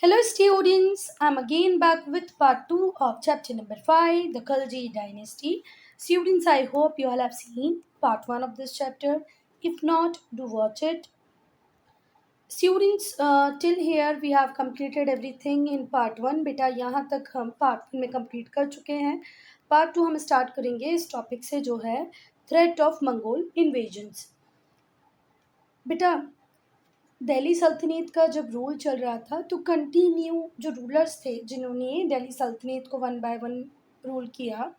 Hello, students. I'm again back with part 2 of chapter number 5, the Khalji dynasty. Students, I hope you all have seen part 1 of this chapter. If not, do watch it. Students, till here we have completed everything in part 1. बेटा यहाँ तक हम part 1 में complete कर चुके हैं. part 2 हम start करेंगे इस topic से जो है threat of Mongol invasions. बेटा दिल्ली सल्तनत का जब रूल चल रहा था तो कंटिन्यू जो रूलर्स थे जिन्होंने दिल्ली सल्तनत को वन बाय वन रूल किया,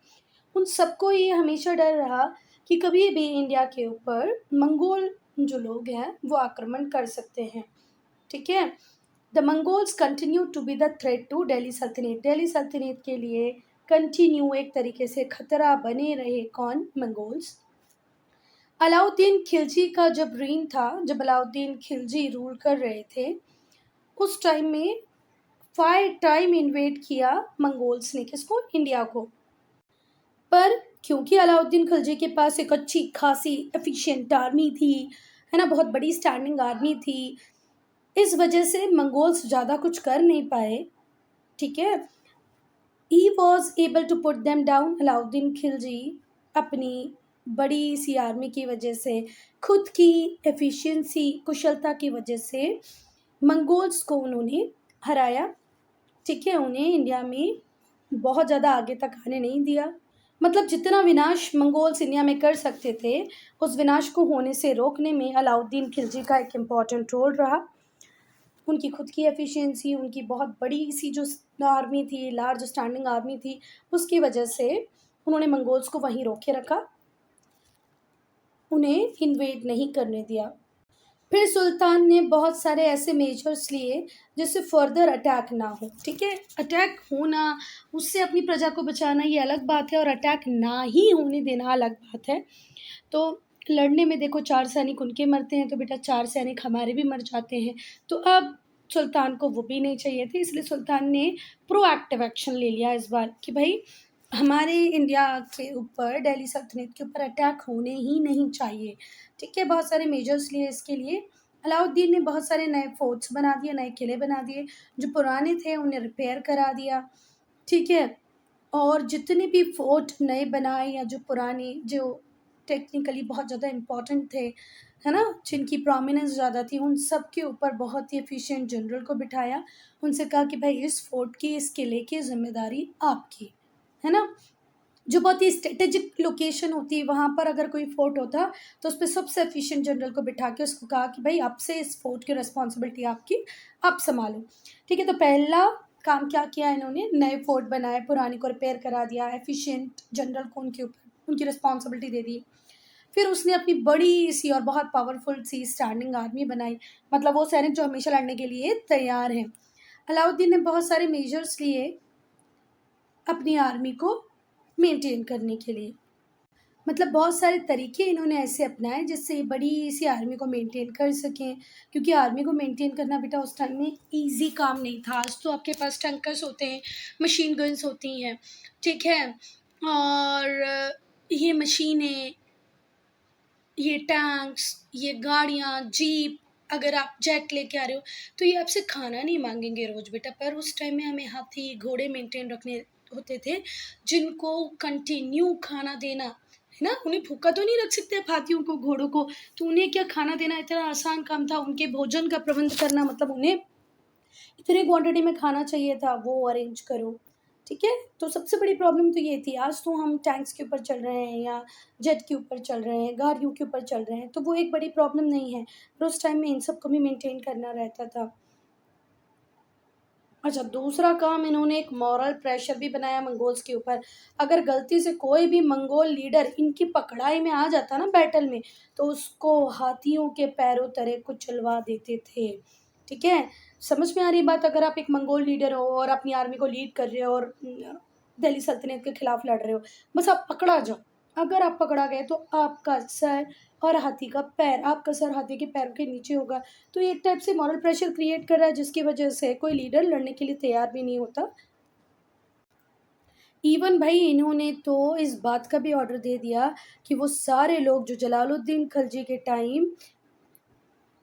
उन सबको ये हमेशा डर रहा कि कभी भी इंडिया के ऊपर मंगोल जो लोग हैं वो आक्रमण कर सकते हैं. ठीक है. The Mongols continue to be the threat to Delhi Sultanat. Delhi सल्तनत के लिए कंटिन्यू एक तरीके से खतरा बने रहे. कौन? मंगोल्स. अलाउद्दीन खिलजी का जब रीन था, जब अलाउद्दीन खिलजी रूल कर रहे थे, उस टाइम में 5 टाइम इन्वेड किया मंगोल्स ने. किसको? इंडिया को. पर क्योंकि अलाउद्दीन खिलजी के पास एक अच्छी खासी एफिशिएंट आर्मी थी, है ना, बहुत बड़ी स्टैंडिंग आर्मी थी, इस वजह से मंगोल्स ज़्यादा कुछ कर नहीं पाए. ठीक है. He was able to put them down. Alauddin Khilji अपनी बड़ी सी आर्मी की वजह से, खुद की एफिशिएंसी, कुशलता की वजह से मंगोल्स को उन्होंने हराया. ठीक है. उन्हें इंडिया में बहुत ज़्यादा आगे तक आने नहीं दिया. मतलब जितना विनाश मंगोल्स इंडिया में कर सकते थे, उस विनाश को होने से रोकने में अलाउद्दीन खिलजी का एक इम्पॉर्टेंट रोल रहा. उनकी खुद की एफिशिएंसी, उनकी बहुत बड़ी सी जो आर्मी थी, लार्ज स्टैंडिंग आर्मी थी, उसकी वजह से उन्होंने मंगोल्स को वहीं रोके रखा, उन्हें इन्वेड नहीं करने दिया. फिर सुल्तान ने बहुत सारे ऐसे मेजर्स लिए जिससे फर्दर अटैक ना हो. ठीक है. अटैक होना, उससे अपनी प्रजा को बचाना ये अलग बात है, और अटैक ना ही होने देना अलग बात है. तो लड़ने में देखो 4 सैनिक उनके मरते हैं तो बेटा 4 सैनिक हमारे भी मर जाते हैं. तो अब सुल्तान को वो भी नहीं चाहिए थे, इसलिए सुल्तान ने प्रोएक्टिव एक्शन ले लिया इस बार कि भाई हमारे इंडिया के ऊपर, दिल्ली सल्तनत के ऊपर अटैक होने ही नहीं चाहिए. ठीक है. बहुत सारे मेजर्स लिए इसके लिए. अलाउद्दीन ने बहुत सारे नए फोर्ट्स बना दिए, नए किले बना दिए. जो पुराने थे उन्हें रिपेयर करा दिया. ठीक है. और जितने भी फोर्ट नए बनाए या जो पुराने, जो टेक्निकली बहुत ज़्यादा इम्पॉर्टेंट थे, है ना, जिनकी प्रोमिनेंस ज़्यादा थी, उन सब के ऊपर बहुत ही एफिशिएंट जनरल को बिठाया. उनसे कहा कि भाई इस फोर्ट की, इस किले की जिम्मेदारी आपकी है ना. जो बहुत ही स्ट्रेटेजिक लोकेशन होती है, वहाँ पर अगर कोई फोर्ट होता तो उस पर सबसे एफिशिएंट जनरल को बिठा के उसको कहा कि भाई आपसे इस फोर्ट की रिस्पॉन्सिबिलिटी आपकी, आप संभालो. ठीक है. तो पहला काम क्या किया इन्होंने? नए फोर्ट बनाए, पुराने को रिपेयर करा दिया, एफिशिएंट जनरल को उनके ऊपर उनकी रिस्पॉन्सिबिलिटी दे दी. फिर उसने अपनी बड़ी सी और बहुत पावरफुल सी स्टैंडिंग आर्मी बनाई, मतलब वो सैनिक जो हमेशा लड़ने के लिए तैयार हैं. अलाउद्दीन ने बहुत सारे मेजर्स लिए अपनी आर्मी को मेंटेन करने के लिए. मतलब बहुत सारे तरीके इन्होंने ऐसे अपनाए जिससे बड़ी सी आर्मी को मेंटेन कर सकें, क्योंकि आर्मी को मेंटेन करना बेटा उस टाइम में इजी काम नहीं था. आज तो आपके पास टैंकर्स होते हैं, मशीन गन्स होती हैं. ठीक है. और ये मशीनें, ये टैंक्स, ये गाड़ियाँ, जीप, अगर आप जेट लेके आ रहे हो तो ये आपसे खाना नहीं मांगेंगे रोज बेटा. पर उस टाइम में हमें हाथी घोड़े मेंटेन रखने होते थे, जिनको कंटिन्यू खाना देना, है ना. उन्हें भूखा तो नहीं रख सकते आप हाथियों को, घोड़ों को, तो उन्हें क्या खाना देना इतना आसान काम था. उनके भोजन का प्रबंध करना, मतलब उन्हें इतने क्वांटिटी में खाना चाहिए था, वो अरेंज करो. ठीक है. तो सबसे बड़ी प्रॉब्लम तो ये थी. आज तो हम टैंक्स के ऊपर चल रहे हैं या जेट के ऊपर चल रहे हैं, गाड़ियों के ऊपर चल रहे हैं, तो वो एक बड़ी प्रॉब्लम नहीं है, पर उस टाइम में इन सब को भी मेंटेन करना रहता था. अच्छा, दूसरा काम, इन्होंने एक मॉरल प्रेशर भी बनाया मंगोल्स के ऊपर. अगर गलती से कोई भी मंगोल लीडर इनकी पकड़ाई में आ जाता ना बैटल में, तो उसको हाथियों के पैरों तले कुचलवा देते थे. ठीक है. समझ में आ रही बात? अगर आप एक मंगोल लीडर हो और अपनी आर्मी को लीड कर रहे हो और दिल्ली सल्तनत के खिलाफ लड़ रहे हो, बस आप पकड़ा जाओ. अगर आप पकड़ा गए तो आपका सर और हाथी का पैर, आपका सर हाथी के पैरों के नीचे होगा. तो ये एक टाइप से मॉरल प्रेशर क्रिएट कर रहा है, जिसकी वजह से कोई लीडर लड़ने के लिए तैयार भी नहीं होता. इवन भाई इन्होंने तो इस बात का भी ऑर्डर दे दिया कि वो सारे लोग जो जलालुद्दीन खिलजी के टाइम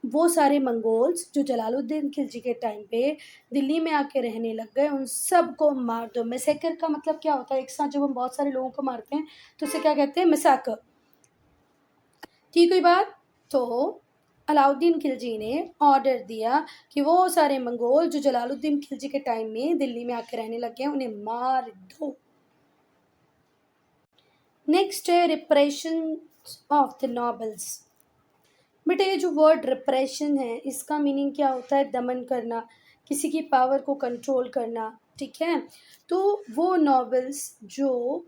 वो सारे मंगोल्स जो जलालुद्दीन खिलजी के टाइम पे दिल्ली में आके रहने लग गए, उन सबको मार दो। मैसेकर का मतलब क्या होता है? एक साथ जब हम बहुत सारे लोगों को मारते हैं तो उसे क्या कहते हैं? मैसेकर। ठीक हुई बात। तो अलाउद्दीन खिलजी ने ऑर्डर दिया कि वो सारे मंगोल जो जलालुद्दीन खिलजी के टाइम में दिल्ली में आके रहने लगे हैं, उन्हें मार दो। नेक्स्ट है रिप्रेशन ऑफ द नॉबल्स। बेटा ये जो वर्ड रिप्रेशन है, इसका मीनिंग क्या होता है? दमन करना, किसी की पावर को कंट्रोल करना। ठीक है, तो वो नॉवेल्स जो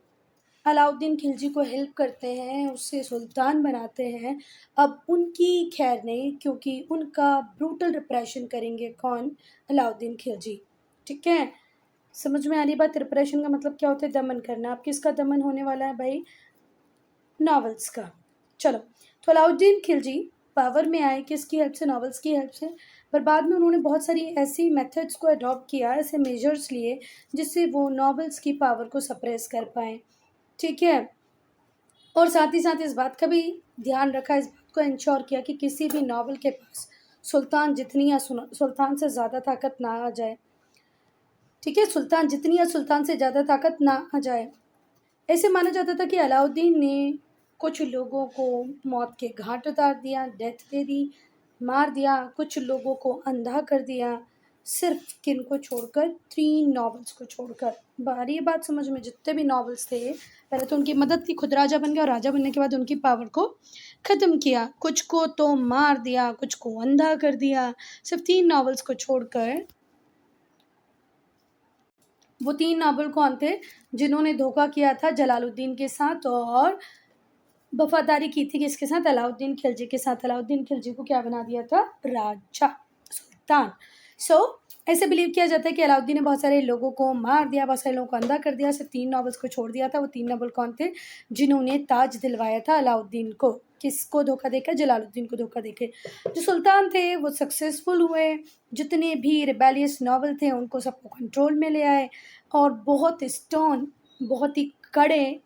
अलाउद्दीन खिलजी को हेल्प करते हैं, उससे सुल्तान बनाते हैं, अब उनकी खैर नहीं, क्योंकि उनका ब्रूटल रिप्रेशन करेंगे कौन? अलाउद्दीन खिलजी। ठीक है, समझ में आ रही बात? रिप्रेशन का मतलब क्या होता है? दमन करना। अब किसका दमन होने वाला है भाई? नॉवेल्स का। चलो, तो अलाउद्दीन खिलजी पावर में आए किसकी हेल्प से? नॉवेल्स की हेल्प से। पर बाद में उन्होंने बहुत सारी ऐसी मेथड्स को अडॉप्ट किया, ऐसे मेजर्स लिए जिससे वो नॉवेल्स की पावर को सप्रेस कर पाए। ठीक है, और साथ ही साथ इस बात का भी ध्यान रखा, इस बात को इंश्योर किया कि किसी भी नॉवल के पास सुल्तान जितनी या सुल्तान से ज़्यादा ताकत ना आ जाए। ठीक है, सुल्तान जितनी या सुल्तान से ज़्यादा ताकत ना आ जाए। ऐसे माना जाता था कि अलाउद्दीन ने कुछ लोगों को मौत के घाट उतार दिया, डेथ दे दी, मार दिया, कुछ लोगों को अंधा कर दिया, सिर्फ किन को छोड़कर? 3 नॉवेल्स को छोड़कर। बाहरी ये बात समझ में, जितने भी नॉवेल्स थे, पहले तो उनकी मदद थी, खुद राजा बन गया और राजा बनने के बाद उनकी पावर को ख़त्म किया, कुछ को तो मार दिया, कुछ को अंधा कर दिया, सिर्फ 3 नॉवेल्स को छोड़कर। वो 3 नॉवेल कौन थे? जिन्होंने धोखा किया था जलालुद्दीन के साथ और वफादारी की थी किसके साथ? अलाउद्दीन खिलजी के साथ। अलाउद्दीन खिलजी को क्या बना दिया था? राजा, सुल्तान। ऐसे बिलीव किया जाता है कि अलाउद्दीन ने बहुत सारे लोगों को मार दिया, बहुत सारे लोगों को अंधा कर दिया, सिर्फ 3 नॉवेल्स को छोड़ दिया था। वो 3 नॉवेल कौन थे? जिन्होंने ताज दिलवाया था अलाउद्दीन को। किसको धोखा देकर? जलालुद्दीन को धोखा देके। जो सुल्तान थे वो सक्सेसफुल हुए, जितने भी रिबेलियस नॉवल थे उनको सबको कंट्रोल में ले आए और बहुत स्टर्न, बहुत ही कड़े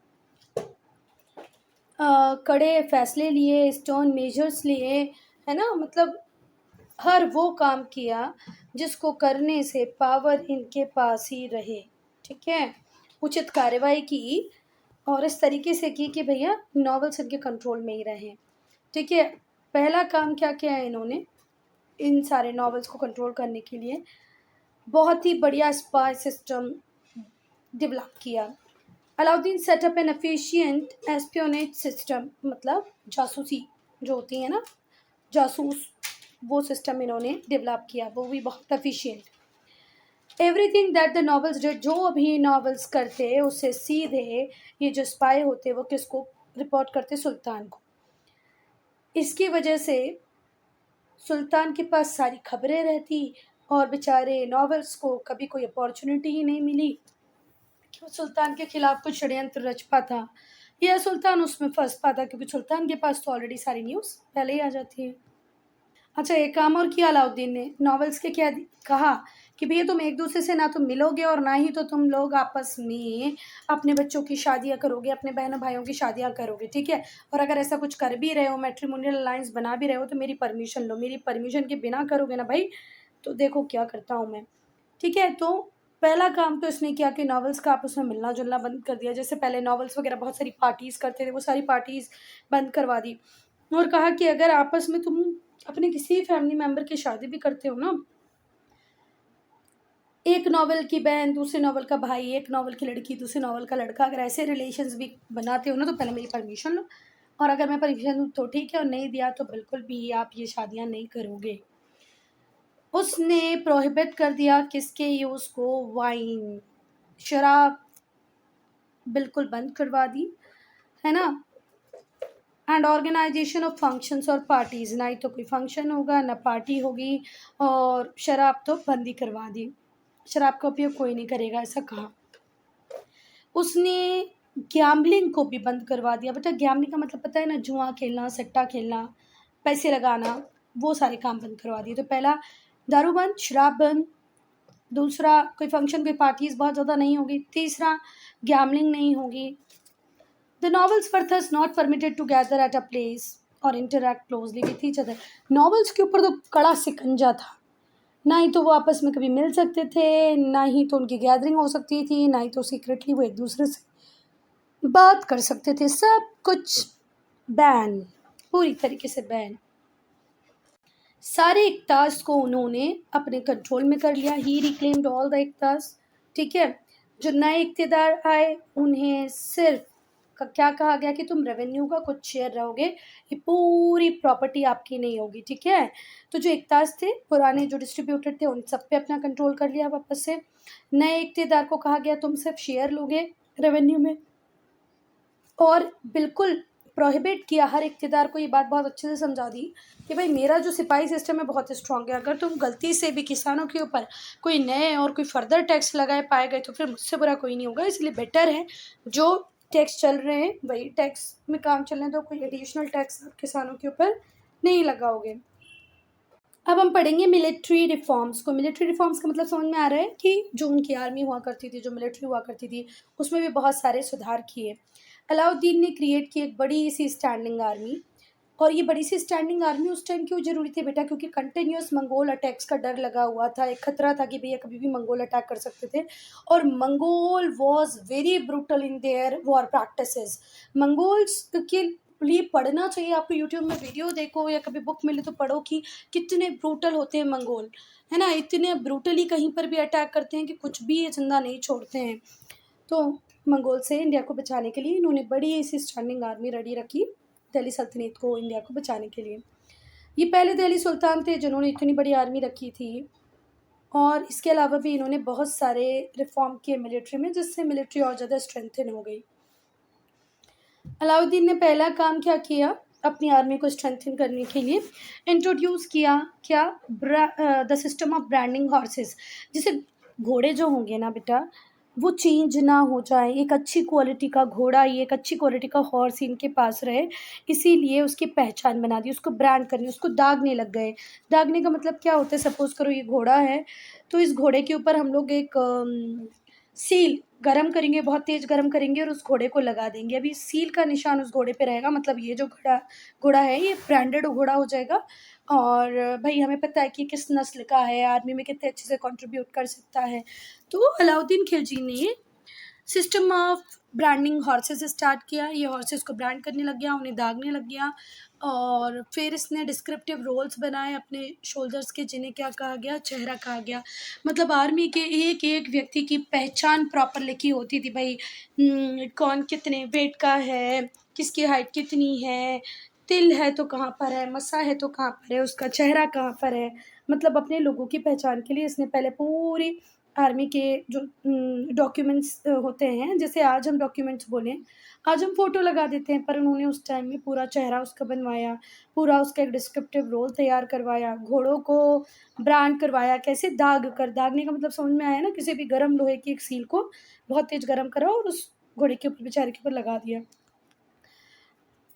फैसले लिए, स्टर्न मेजर्स लिए, है ना? मतलब हर वो काम किया जिसको करने से पावर इनके पास ही रहे। ठीक है, उचित कार्रवाई की और इस तरीके से की कि भैया नॉवेल्स इनके कंट्रोल में ही रहें। ठीक है, पहला काम क्या किया है इन्होंने इन सारे नॉवेल्स को कंट्रोल करने के लिए? बहुत ही बढ़िया स्पाई सिस्टम डेवलप किया। Alauddin setup N efficient espionage system, मतलब जासूसी जो होती है ना, जासूस, वो सिस्टम इन्होंने डेवलप किया, वो भी बहुत efficient. Everything that the novels did, जो भी नॉवेल्स करते उससे सीधे ये जो स्पाई होते वो किसको रिपोर्ट करते? सुल्तान को। इसकी वजह से सुल्तान के पास सारी खबरें रहती और बेचारे नॉवेल्स को कभी कोई अपॉर्चुनिटी ही नहीं मिली कि वो सुल्तान के खिलाफ कुछ षड्यंत्र रच पाता या सुल्तान उसमें फंस पाता, क्योंकि सुल्तान के पास तो ऑलरेडी सारी न्यूज़ पहले ही आ जाती है। अच्छा, एक काम और किया अलाउद्दीन ने, नॉवेल्स के क्या कहा कि भैया तुम एक दूसरे से ना तो मिलोगे और ना ही तो तुम लोग आपस में अपने बच्चों की शादियां करोगे, अपने बहनों भाइयों की शादियां करोगे। ठीक है, और अगर ऐसा कुछ कर भी रहे हो, मैट्रिमोनियल अलायंस बना भी रहे हो, तो मेरी परमिशन लो, मेरी परमिशन के बिना करोगे ना भाई तो देखो क्या करता हूँ मैं। ठीक है, तो पहला काम तो इसने किया कि नॉवेल्स का आपस में मिलना जुलना बंद कर दिया। जैसे पहले नॉवेल्स वगैरह बहुत सारी पार्टीज़ करते थे, वो सारी पार्टीज़ बंद करवा दी और कहा कि अगर आपस में तुम अपने किसी फैमिली मेम्बर की शादी भी करते हो ना, एक नॉवल की बहन दूसरे नॉवल का भाई, एक नॉवल की लड़की दूसरे नॉवल का लड़का, अगर ऐसे रिलेशंस भी बनाते हो ना तो पहले मेरी परमिशन लो, और अगर मैं परमिशन दूँ तो ठीक है, और नहीं दिया तो बिल्कुल भी आप ये शादियाँ नहीं करोगे। उसने प्रोहिबिट कर दिया किसके यूज़ को? वाइन, शराब बिल्कुल बंद करवा दी, है ना? एंड ऑर्गेनाइजेशन ऑफ फंक्शंस और पार्टीज़, ना ही तो कोई फंक्शन होगा ना पार्टी होगी, और शराब तो बंद ही करवा दी, शराब का उपयोग कोई नहीं करेगा, ऐसा कहा। उसने गैम्बलिंग को भी बंद करवा दिया। बेटा गैम्बलिंग का मतलब पता है ना? जुआ खेलना, सट्टा खेलना, पैसे लगाना, वो सारे काम बंद करवा दिए। तो पहला दारू बंद, शराब बंद, दूसरा कोई फंक्शन कोई पार्टीज़ बहुत ज़्यादा नहीं होगी, तीसरा गैम्बलिंग नहीं होगी। The nobles were thus not permitted to gather at a place, और interact closely with each other. Nobles के ऊपर तो कड़ा सिकंजा था, ना ही तो वो आपस में कभी मिल सकते थे, ना ही तो उनकी गैदरिंग हो सकती थी, ना ही तो सीक्रेटली वो एक दूसरे से बात कर सकते थे। सब कुछ बैन, पूरी तरीके से बैन। सारे इक्तास को उन्होंने अपने कंट्रोल में कर लिया। ही रिक्लेम्ड ऑल द इक्तास। ठीक है, जो नए इक़्तिदार आए उन्हें सिर्फ क्या कहा गया कि तुम रेवेन्यू का कुछ शेयर रहोगे, ये पूरी प्रॉपर्टी आपकी नहीं होगी। ठीक है, तो जो इक्तास थे पुराने जो डिस्ट्रीब्यूटर थे उन सब पे अपना कंट्रोल कर लिया वापस से। नए इक़्तिदार को कहा गया तुम सिर्फ शेयर लोगे रेवेन्यू में, और बिल्कुल प्रोहिबिट किया। हर इक़्तिदार को ये बात बहुत अच्छे से समझा दी कि भाई मेरा जो सिपाही सिस्टम है बहुत स्ट्रॉन्ग है, अगर तुम गलती से भी किसानों के ऊपर कोई नए और कोई फर्दर टैक्स लगाए पाए गए तो फिर मुझसे बुरा कोई नहीं होगा, इसलिए बेटर है जो टैक्स चल रहे हैं वही टैक्स में काम चलने दो, कोई एडिशनल टैक्स किसानों के ऊपर नहीं लगाओगे। अब हम पढ़ेंगे मिलिट्री रिफॉर्म्स को। मिलिट्री रिफॉर्म्स का मतलब समझ में आ रहा है कि जो उनकी आर्मी हुआ करती थी, जो मिलिट्री हुआ करती थी, उसमें भी बहुत सारे सुधार किए। अलाउद्दीन ने क्रिएट की एक बड़ी सी स्टैंडिंग आर्मी, और ये बड़ी सी स्टैंडिंग आर्मी उस टाइम क्यों जरूरी थी बेटा, क्योंकि कंटिन्यूस मंगोल अटैक्स का डर लगा हुआ था, एक खतरा था कि भैया कभी भी मंगोल अटैक कर सकते थे। और Mongol was very brutal in their war practices. Mongols के लिए पढ़ना चाहिए आपको, यूट्यूब में वीडियो देखो या कभी बुक मिले तो पढ़ो कि कितने ब्रूटल होते हैं मंगोल, है ना। इतने ब्रूटली कहीं पर भी अटैक करते हैं कि कुछ भी ये जिंदा नहीं छोड़ते हैं। तो मंगोल से इंडिया को बचाने के लिए इन्होंने बड़ी सी स्टैंडिंग आर्मी रेडी रखी, दिल्ली सल्तनत को इंडिया को बचाने के लिए। ये पहले दिल्ली सुल्तान थे जिन्होंने इतनी बड़ी आर्मी रखी थी, और इसके अलावा भी इन्होंने बहुत सारे रिफॉर्म किए मिलिट्री में, जिससे मिलिट्री और ज़्यादा स्ट्रेंथन हो गई। अलाउद्दीन ने पहला काम क्या किया अपनी आर्मी को स्ट्रेंथन करने के लिए, इंट्रोड्यूस किया क्या, the system of branding horses. जैसे घोड़े जो होंगे ना बेटा, वो चेंज ना हो जाए, एक अच्छी क्वालिटी का घोड़ा, ये एक अच्छी क्वालिटी का हॉर्स इनके पास रहे, इसीलिए उसकी पहचान बना दी, उसको ब्रांड करनी, उसको दागने लग गए। दागने का मतलब क्या होता है, सपोज करो ये घोड़ा है तो इस घोड़े के ऊपर हम लोग एक सील गरम करेंगे, बहुत तेज़ गरम करेंगे और उस घोड़े को लगा देंगे। अभी सील का निशान उस घोड़े पे रहेगा, मतलब ये जो घोड़ा घोड़ा है ये ब्रांडेड घोड़ा हो जाएगा, और भाई हमें पता है कि किस नस्ल का है, आर्मी में कितने अच्छे से कंट्रीब्यूट कर सकता है। तो अलाउद्दीन खिलजी ने system of branding horses start किया। ये हॉर्सेस को ब्रांड करने लग गया, उन्हें दागने लग गया, और फिर इसने डिस्क्रिप्टिव रोल्स बनाए अपने शोल्डर्स के, जिन्हें क्या कहा गया, चेहरा कहा गया। मतलब आर्मी के एक एक व्यक्ति की पहचान प्रॉपर लिखी होती थी भाई, कौन कितने वेट का है, किसकी हाइट कितनी है, तिल है तो कहाँ पर है, मसा है तो कहाँ पर है, उसका चेहरा कहाँ पर है। मतलब अपने लोगों की पहचान के लिए इसने पहले पूरी आर्मी के जो डॉक्यूमेंट्स होते हैं, जैसे आज हम डॉक्यूमेंट्स बोलें, आज हम फ़ोटो लगा देते हैं, पर उन्होंने उस टाइम में पूरा चेहरा उसका बनवाया, पूरा उसका एक डिस्क्रिप्टिव रोल तैयार करवाया, घोड़ों को ब्रांड करवाया, कैसे दाग कर, दागने का मतलब समझ में आया ना, किसी भी गर्म लोहे की एक सील को बहुत तेज़ गर्म करा और उस घोड़े के ऊपर, बेचारे के ऊपर लगा दिया।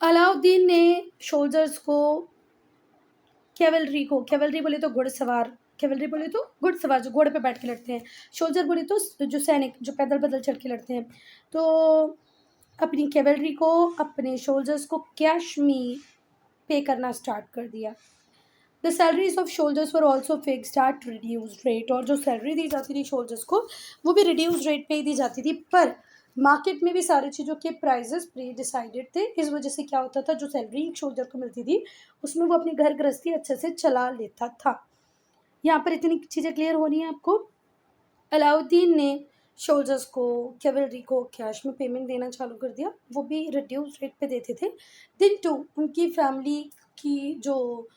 अलाउद्दीन ने सोल्जर्स को, कैवलरी बोले तो घुड़सवार, कैवलरी बोले तो घुड़सवार जो घोड़े पे बैठ के लड़ते हैं, सोल्जर बोले तो जो सैनिक जो पैदल पैदल चढ़ के लड़ते हैं। तो अपनी कैवलरी को, अपने सोल्जर्स को कैश में पे करना स्टार्ट कर दिया। The salaries of soldiers were also fixed at reduced rate, और जो सैलरी दी जाती थी सोल्जर्स को वो भी रिड्यूस्ड रेट पे ही दी जाती थी, पर मार्केट में भी सारी चीज़ों के प्राइजेस प्री डिसाइडेड थे। इस वजह से क्या होता था, जो सैलरी एक सोल्जर को मिलती थी उसमें वो अपनी घर गृहस्थी अच्छे से चला लेता था। यहाँ पर इतनी चीज़ें क्लियर हो रही हैं आपको। अलाउद्दीन ने सोल्जर्स को, कैवलरी को कैश में पेमेंट देना चालू कर दिया, वो भी रिड्यूस रेट पे देते थे। दिन टू उनकी फैमिली की जो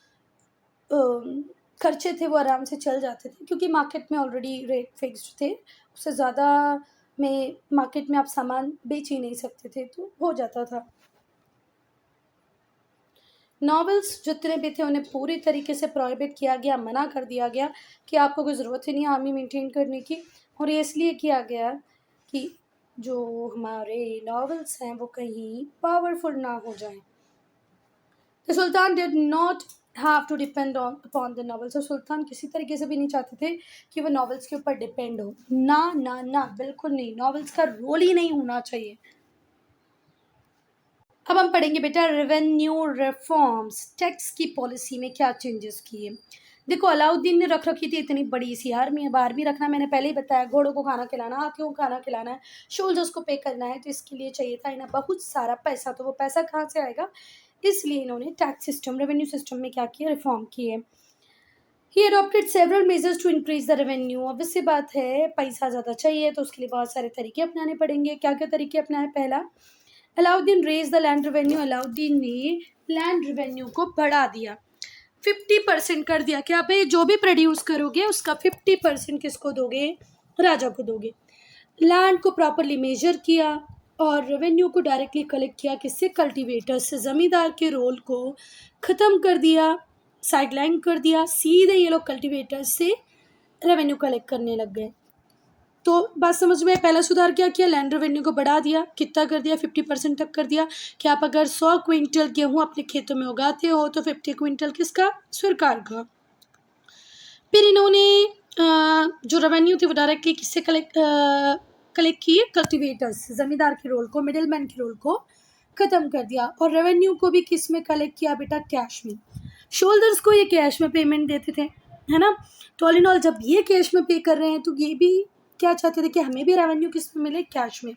खर्चे थे वो आराम से चल जाते थे, क्योंकि मार्केट में ऑलरेडी रेट फिक्स्ड थे, उससे ज़्यादा में मार्केट में आप सामान बेच ही नहीं सकते थे, तो हो जाता था। नॉवेल्स जितने भी थे उन्हें पूरी तरीके से प्रोहिबिट किया गया, मना कर दिया गया कि आपको कोई ज़रूरत ही नहीं आर्मी मेंटेन करने की, और ये इसलिए किया गया कि जो हमारे नॉवेल्स हैं वो कहीं पावरफुल ना हो जाएं। The sultan did not have to depend on upon the nobles, और सुल्तान किसी तरीके से भी नहीं चाहते थे कि वो नॉवेल्स के ऊपर डिपेंड हो, ना ना ना, बिल्कुल नहीं, नॉवेल्स का रोल ही नहीं होना चाहिए। अब हम पढ़ेंगे बेटा रेवेन्यू रिफॉर्म्स, टैक्स की पॉलिसी में क्या चेंजेस किए। देखो अलाउद्दीन ने रख रखी थी इतनी बड़ी सी आर्मी, अब आर्मी रखना मैंने पहले ही बताया, घोड़ों को खाना खिलाना, हाथियों को खाना खिलाना है, सोल्जर्स को पे करना है, तो इसके लिए चाहिए था इन्हें बहुत सारा पैसा, तो वो पैसा कहाँ से आएगा, इसलिए इन्होंने टैक्स सिस्टम, रेवेन्यू सिस्टम में क्या किया, रिफॉर्म किए। He adopted several measures to increase the revenue. Obvious सी बात है, पैसा ज़्यादा चाहिए तो उसके लिए बहुत सारे तरीके अपनाने पड़ेंगे। क्या क्या तरीके अपनाए, पहला Alauddin raise the land revenue, Alauddin ने लैंड रेवेन्यू को बढ़ा दिया, 50% कर दिया। क्या भाई, जो भी प्रोड्यूस करोगे उसका 50% किसको दोगे, राजा को दोगे। लैंड को प्रॉपरली मेजर किया और रेवेन्यू को डायरेक्टली कलेक्ट किया, किससे, कल्टीवेटर से। ज़मींदार के रोल को ख़त्म कर दिया, साइडलाइन कर दिया, सीधे ये लोग कल्टीवेटर से रेवेन्यू कलेक्ट करने लग गए। तो बात समझ में, पहला सुधार क्या किया, लैंड रेवेन्यू को बढ़ा दिया, कितना कर दिया, 50% तक कर दिया कि आप अगर 100 क्विंटल गेहूँ अपने खेतों में उगाते हो तो 50 क्विंटल किसका, सरकार का। फिर इन्होंने जो रेवेन्यू थी वो डायरेक्टली किससे कलेक्ट किए, कल्टीवेटर्स, ज़मींदार के रोल को, मिडिलमैन के रोल को ख़त्म कर दिया। और रेवेन्यू को भी किस में कलेक्ट किया बेटा, कैश में। शोल्डर्स को ये कैश में पेमेंट देते थे, है ना। तो ऑल इन ऑल जब ये कैश में पे कर रहे हैं तो ये भी क्या चाहते थे कि हमें भी रेवेन्यू किस में मिले, कैश में।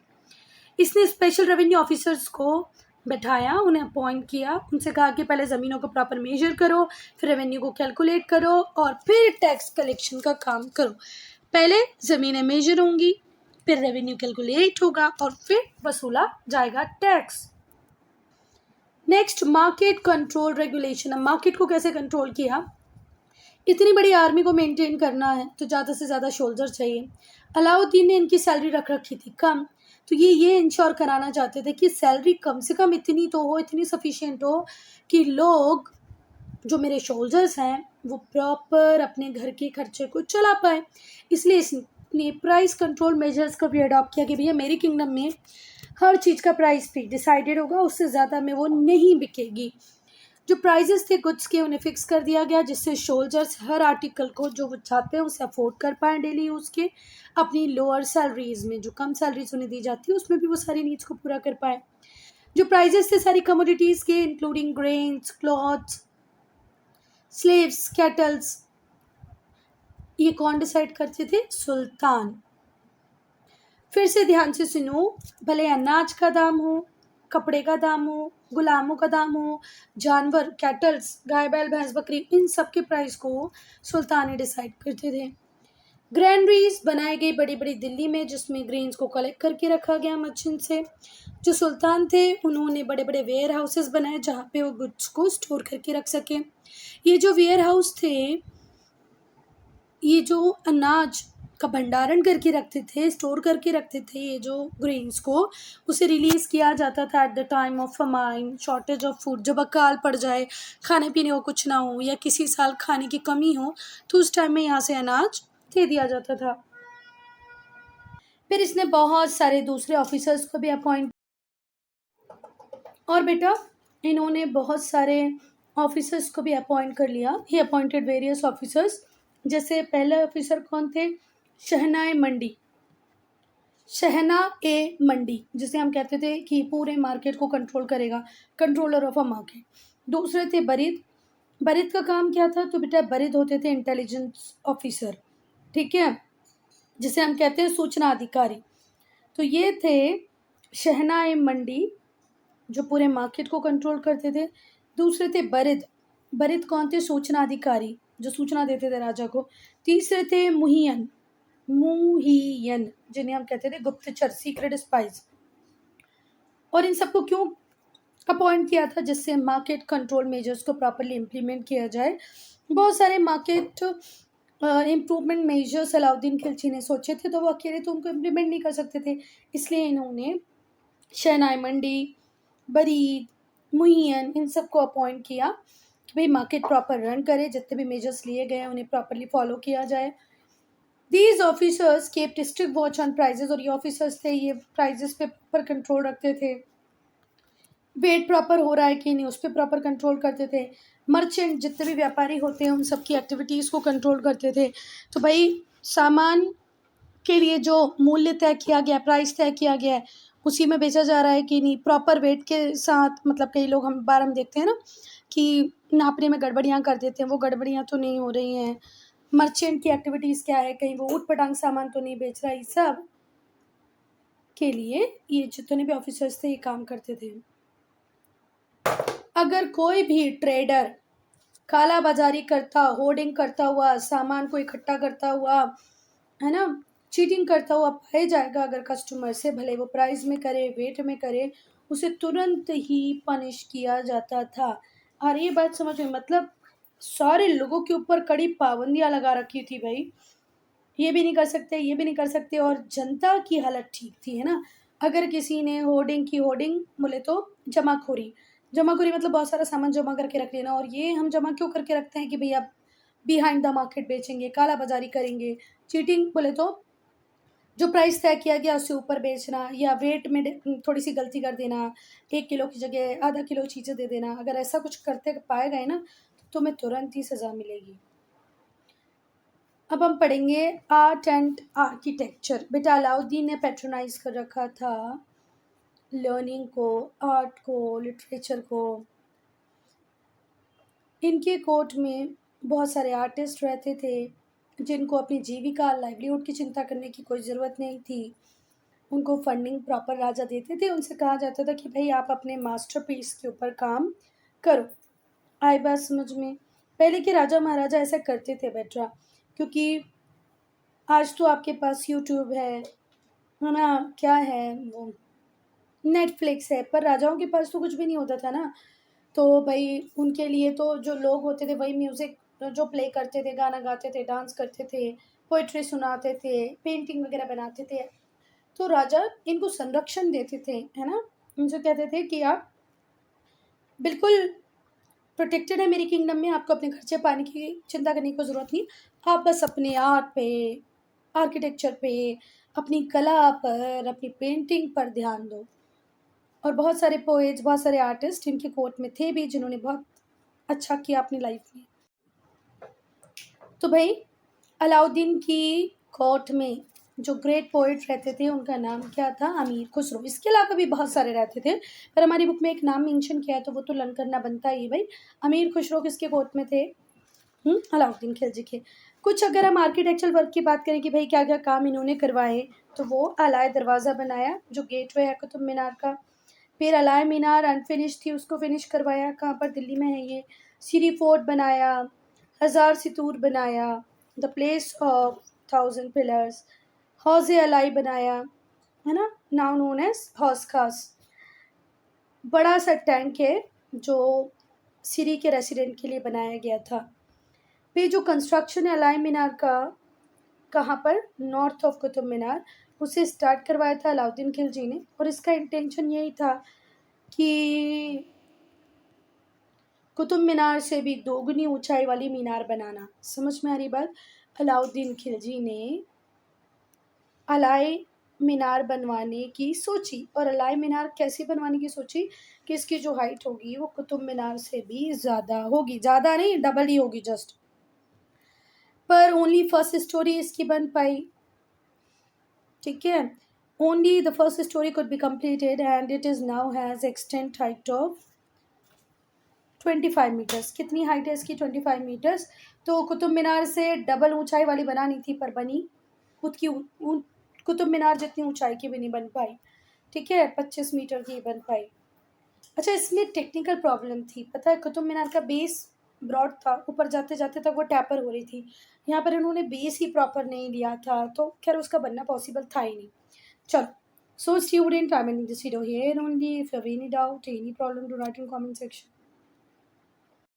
इसने स्पेशल रेवेन्यू ऑफिसर्स को बैठाया, उन्हें अपॉइंट किया, उनसे कहा कि पहले ज़मीनों को प्रॉपर मेजर करो, फिर रेवेन्यू को कैलकुलेट करो और फिर टैक्स कलेक्शन का काम करो। पहले ज़मीनें मेजर होंगी, फिर रेवेन्यू कैलकुलेट होगा और फिर वसूला जाएगा tax. Next, market control regulation. अब मार्केट को कैसे कंट्रोल किया, इतनी बड़ी आर्मी को मेंटेन करना है तो ज़्यादा से ज़्यादा सोल्जर चाहिए। अलाउद्दीन ने इनकी सैलरी रख रखी थी कम, तो ये इंश्योर कराना चाहते थे कि सैलरी कम से कम इतनी तो हो, इतनी सफिशिएंट हो कि लोग, जो मेरे सोल्जर्स हैं, वो प्रॉपर अपने घर के खर्चे को चला पाए। इसलिए इसने प्राइस कंट्रोल मेजर्स का भी अडॉप्ट किया कि भैया मेरी किंगडम में हर चीज़ का प्राइस भी डिसाइडेड होगा, उससे ज़्यादा में वो नहीं बिकेगी। जो प्राइजेस थे गुड्स के उन्हें फिक्स कर दिया गया, जिससे सोल्जर्स हर आर्टिकल को जो वो चाहते हैं उसे अफोर्ड कर पाएँ डेली यूज़ के, अपनी लोअर सैलरीज़ में, जो कम सैलरीज उन्हें दी जाती है उसमें भी वो सारी नीड्स को पूरा कर पाएँ। जो प्राइजेस थे सारी कमोडिटीज़ के, including grains, clothes, slaves, kettles, ये कौन डिसाइड करते थे, सुल्तान। फिर से ध्यान से सुनो, भले अनाज का दाम हो, कपड़े का दाम हो, गुलामों का दाम हो, जानवर, कैटल्स, गाय बैल भैंस बकरी, इन सब के प्राइस को सुल्तान ही डिसाइड करते थे। ग्रैंडरीज बनाई गई बड़ी बड़ी दिल्ली में, जिसमें ग्रेन्स को कलेक्ट करके रखा गया मर्चेंट से। जो सुल्तान थे उन्होंने बड़े बड़े वेयर हाउसेस बनाए जहाँ पे वो गुड्स को स्टोर करके रख सकें। ये जो वेयर हाउस थे, ये जो अनाज का भंडारण करके रखते थे, स्टोर करके रखते थे, ये जो ग्रेन्स को, उसे रिलीज़ किया जाता था at the time of famine, shortage of food. जब अकाल पड़ जाए, खाने पीने को कुछ ना हो या किसी साल खाने की कमी हो, तो उस टाइम में यहाँ से अनाज दे दिया जाता था। फिर इसने बहुत सारे दूसरे ऑफिसर्स को भी अपॉइंट, और बेटा इन्होंने बहुत सारे ऑफिसर्स को भी अपॉइंट कर लिया। ही अपॉइंटेड वेरियस ऑफिसर्स, जैसे पहले ऑफिसर कौन थे, शहनाए मंडी, शहना ए मंडी, जिसे हम कहते थे कि पूरे मार्केट को कंट्रोल करेगा, कंट्रोलर ऑफ अ मार्केट। दूसरे थे बरीद, बरीद का काम क्या था, तो बेटा बरीद होते थे इंटेलिजेंस ऑफिसर, ठीक है, जिसे हम कहते हैं सूचना अधिकारी। तो ये थे शहना ए मंडी, जो पूरे मार्केट को कंट्रोल करते थे। दूसरे थे बरिद, बरिद कौन थे, सूचना अधिकारी, जो सूचना देते थे राजा को। तीसरे थे मुहियन, मुहियन, जिन्हें हम कहते थे गुप्तचर, सीक्रेट स्पाइस। और इन सबको क्यों अपॉइंट किया था, जिससे मार्केट कंट्रोल मेजर्स को प्रॉपरली इम्प्लीमेंट किया जाए। बहुत सारे market improvement measures Alauddin Khilji ने सोचे थे, तो वो अकेले तो उनको इम्प्लीमेंट नहीं कर सकते थे, इसलिए इन्होंने शहनाई मंडी, बरीद, मुहियन, इन सबको अपॉइंट किया कि भाई मार्केट प्रॉपर रन करे, जितने भी मेजर्स लिए गए हैं उन्हें प्रॉपरली फॉलो किया जाए। These officers kept strict watch on prices, और ये ऑफिसर्स थे, ये प्राइजेस पे प्रॉपर कंट्रोल रखते थे। वेट प्रॉपर हो रहा है कि नहीं, उस पर प्रॉपर कंट्रोल करते थे। मर्चेंट, जितने भी व्यापारी होते हैं, उन सबकी एक्टिविटीज़ को कंट्रोल करते थे। तो भाई सामान के लिए जो मूल्य तय किया गया, प्राइस तय किया गया है, उसी में बेचा जा रहा है कि नहीं, प्रॉपर वेट के साथ, मतलब कई लोग हम देखते हैं ना कि नापने में गड़बड़ियाँ कर देते हैं, वो गड़बड़ियाँ तो नहीं हो रही हैं। मर्चेंट की एक्टिविटीज़ क्या है, कहीं वो ऊट-पटांग सामान तो नहीं बेच रहा है, ये सब के लिए ये जितने भी ऑफिसर्स थे ये काम करते थे। अगर कोई भी ट्रेडर काला बाजारी करता, होर्डिंग करता हुआ, सामान को इकट्ठा करता हुआ, है ना, चीटिंग करता हुआ पाया जाएगा अगर कस्टमर से, भले वो प्राइस में करे, वेट में करे, उसे तुरंत ही पनिश किया जाता था। और ये बात समझ में, मतलब सारे लोगों के ऊपर कड़ी पाबंदियां लगा रखी थी भाई, ये भी नहीं कर सकते, ये भी नहीं कर सकते, और जनता की हालत ठीक थी, है ना। अगर किसी ने होर्डिंग की, होर्डिंग बोले तो जमाखोरी, जमाखोरी मतलब बहुत सारा सामान जमा करके रख लेना, और ये हम जमा क्यों करके रखते हैं कि भैया बिहाइंड द मार्केट बेचेंगे, काला बाजारी करेंगे। चीटिंग बोले तो जो प्राइस तय किया गया उससे ऊपर बेचना, या वेट में थोड़ी सी गलती कर देना, 1 किलो की जगह आधा किलो चीज़ें दे देना, अगर ऐसा कुछ करते पाए गए ना तो तुम्हें तुरंत ही सज़ा मिलेगी। अब हम पढ़ेंगे आर्ट एंड आर्किटेक्चर। बेटा अलाउद्दीन ने पैट्रोनाइज कर रखा था लर्निंग को, आर्ट को, लिटरेचर को। इनके कोर्ट में बहुत सारे आर्टिस्ट रहते थे जिनको अपनी जीविका, लाइवलीहुड की चिंता करने की कोई ज़रूरत नहीं थी। उनको फंडिंग प्रॉपर राजा देते थे, उनसे कहा जाता था कि भाई आप अपने मास्टरपीस के ऊपर काम करो। आई बात समझ में। पहले के राजा महाराजा ऐसा करते थे बेटा, क्योंकि आज तो आपके पास यूट्यूब है ना, क्या है वो, नेटफ्लिक्स है, पर राजाओं के पास तो कुछ भी नहीं होता था ना। तो भाई उनके लिए तो जो लोग होते थे वही म्यूज़िक जो प्ले करते थे, गाना गाते थे, डांस करते थे, पोइट्री सुनाते थे, पेंटिंग वगैरह बनाते थे। तो राजा इनको संरक्षण देते थे, है ना। उनसे कहते थे कि आप बिल्कुल प्रोटेक्टेड है मेरी किंगडम में, आपको अपने खर्चे पानी की चिंता करने की ज़रूरत नहीं। आप बस अपने आर्ट पे, आर्किटेक्चर पे, अपनी कला पर, अपनी पेंटिंग पर ध्यान दो। और बहुत सारे पोएट्स, बहुत सारे आर्टिस्ट इनके कोर्ट में थे भी जिन्होंने बहुत अच्छा किया अपनी लाइफ में। तो भाई अलाउद्दीन की कोर्ट में जो ग्रेट पोइट रहते थे उनका नाम क्या था, अमीर खुसरो। इसके अलावा भी बहुत सारे रहते थे, पर हमारी बुक में एक नाम मेंशन किया है तो वो तो लर्न करना बनता ही है भाई। अमीर खुसरो किसके कोर्ट में थे, अलाउद्दीन खिलजी के। कुछ अगर हम आर्किटेक्चरल वर्क की बात करें कि भाई क्या क्या काम इन्होंने करवाए, तो वो अलाय दरवाज़ा बनाया जो गेटवे है कुतुब मीनार का। फिर अलाय मीनार अनफिनिश थी, उसको फिनिश करवाया, कहाँ पर, दिल्ली में है ये। सीरी फोर्ट बनाया, हज़ार सितूर बनाया, the place of 1000 pillars, हौज़ Alai बनाया, है ना, नाउ नोन एज हौज़ खास। बड़ा सा टैंक है जो सीरी के रेसिडेंट के लिए बनाया गया था। फिर जो कंस्ट्रक्शन है अलाई मीनार का, कहाँ पर, नॉर्थ ऑफ कुतुब मीनार, उसे स्टार्ट करवाया था अलाउद्दीन खिलजी ने, और इसका इंटेंशन यही था कि कुतुब मीनार से भी दोगुनी ऊंचाई वाली मीनार बनाना। समझ में आ रही बात। अलाउद्दीन खिलजी ने अलाई मीनार बनवाने की सोची, और अलाई मीनार कैसे बनवाने की सोची कि इसकी जो हाइट होगी वो कुतुब मीनार से भी ज़्यादा होगी, ज़्यादा नहीं, डबल ही होगी जस्ट। पर ओनली फर्स्ट स्टोरी इसकी बन पाई, ठीक है। Only the first storey could be completed and it is now has extent height of 25 metres. कितनी हाइट है इसकी, 25 मीटर्स। तो कुतुब मीनार से डबल ऊंचाई वाली बनानी थी, पर बनी खुद की कुतुब मीनार जितनी ऊंचाई की भी नहीं बन पाई, ठीक है, 25 मीटर की बन पाई। अच्छा, इसमें टेक्निकल प्रॉब्लम थी, पता है, कुतुब मीनार का बेस ब्रॉड था, ऊपर जाते जाते तक वो टैपर हो रही थी। यहाँ पर इन्होंने बेस ही प्रॉपर नहीं लिया था, तो खैर उसका बनना पॉसिबल था ही नहीं। चलो, so student, I'm ending this video here only. If you have any doubt, any problem, do write in comment section.